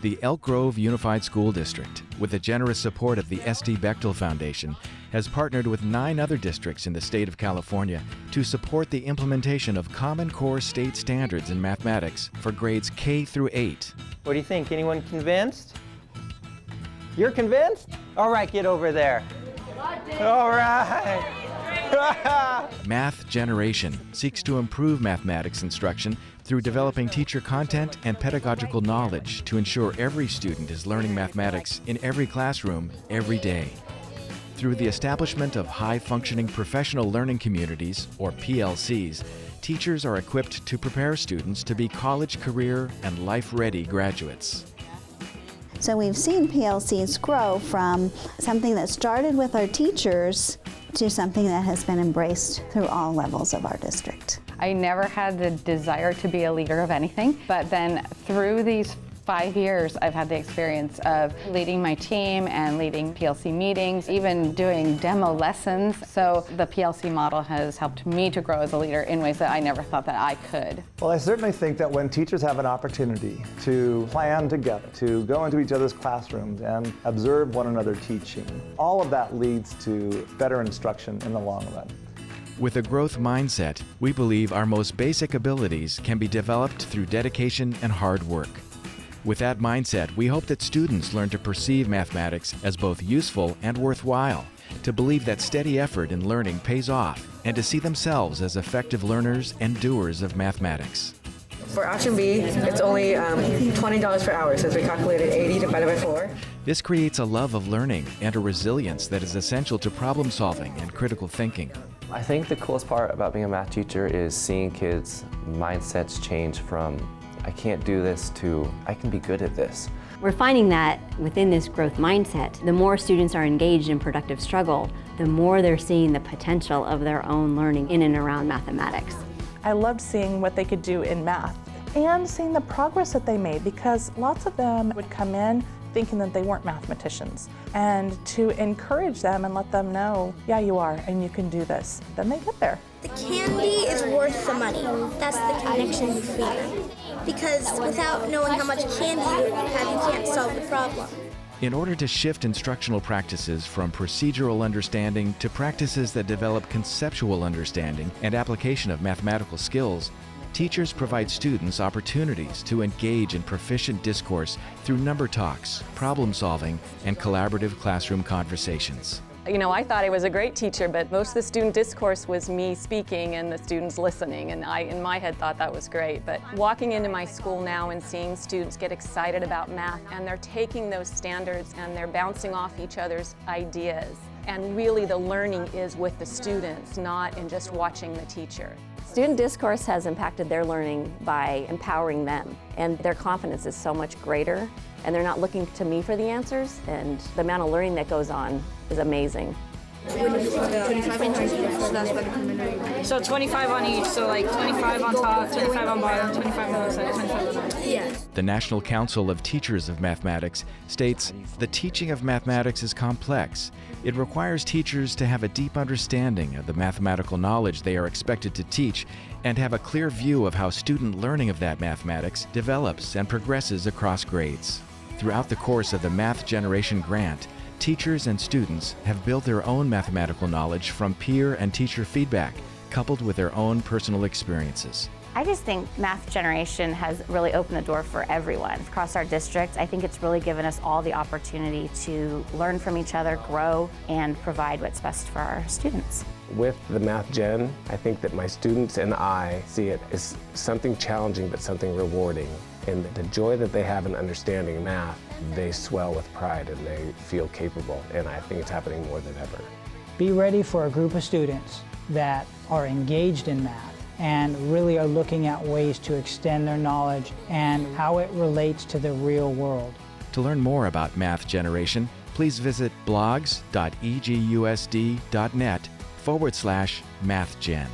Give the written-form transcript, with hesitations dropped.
The Elk Grove Unified School District, with the generous support of the Bechtel Foundation, has partnered with 9 other districts in the state of California to support the implementation of Common Core state standards in mathematics for grades K through 8. What do you think? Anyone convinced? You're convinced? All right, get over there. All right. Math Generation seeks to improve mathematics instruction through developing teacher content and pedagogical knowledge to ensure every student is learning mathematics in every classroom every day. Through the establishment of high-functioning professional learning communities, or PLCs, teachers are equipped to prepare students to be college, career, and life-ready graduates. So we've seen PLCs grow from something that started with our teachers to something that has been embraced through all levels of our district. I never had the desire to be a leader of anything, but then through these 5 years, I've had the experience of leading my team and leading PLC meetings, even doing demo lessons. So the PLC model has helped me to grow as a leader in ways that I never thought that I could. Well, I certainly think that when teachers have an opportunity to plan together, to go into each other's classrooms and observe one another teaching, all of that leads to better instruction in the long run. With a growth mindset, we believe our most basic abilities can be developed through dedication and hard work. With that mindset, we hope that students learn to perceive mathematics as both useful and worthwhile, to believe that steady effort in learning pays off, and to see themselves as effective learners and doers of mathematics. For option B, it's only $20 per hour since we calculated 80 divided by 4. This creates a love of learning and a resilience that is essential to problem solving and critical thinking. I think the coolest part about being a math teacher is seeing kids' mindsets change from I can't do this to I can be good at this. We're finding that within this growth mindset, the more students are engaged in productive struggle, the more they're seeing the potential of their own learning in and around mathematics. I loved seeing what they could do in math and seeing the progress that they made, because lots of them would come in thinking that they weren't mathematicians. And to encourage them and let them know, yeah, you are, and you can do this, then they get there. The candy is worth the money. That's the connection you feel. Because without knowing how much candy you have, you can't solve the problem. In order to shift instructional practices from procedural understanding to practices that develop conceptual understanding and application of mathematical skills, teachers provide students opportunities to engage in proficient discourse through number talks, problem solving, and collaborative classroom conversations. You know, I thought I was a great teacher, but most of the student discourse was me speaking and the students listening, and I, in my head, thought that was great. But walking into my school now and seeing students get excited about math, and they're taking those standards and they're bouncing off each other's ideas. And really the learning is with the students, not in just watching the teacher. Student discourse has impacted their learning by empowering them, and their confidence is so much greater, and they're not looking to me for the answers, and the amount of learning that goes on is amazing. 25 on each, so 25 on each, so like 25 on top, 25 on bottom, 25 on the side, 25 on the Yeah. The National Council of Teachers of Mathematics states, "The teaching of mathematics is complex. It requires teachers to have a deep understanding of the mathematical knowledge they are expected to teach and have a clear view of how student learning of that mathematics develops and progresses across grades." Throughout the course of the Math Generation Grant, teachers and students have built their own mathematical knowledge from peer and teacher feedback, coupled with their own personal experiences. I just think Math Generation has really opened the door for everyone across our district. I think it's really given us all the opportunity to learn from each other, grow, and provide what's best for our students. With the Math Gen, I think that my students and I see it as something challenging but something rewarding. And the joy that they have in understanding math, they swell with pride and they feel capable, and I think it's happening more than ever. Be ready for a group of students that are engaged in math and really are looking at ways to extend their knowledge and how it relates to the real world. To learn more about Math Generation, please visit blogs.egusd.net/mathgen.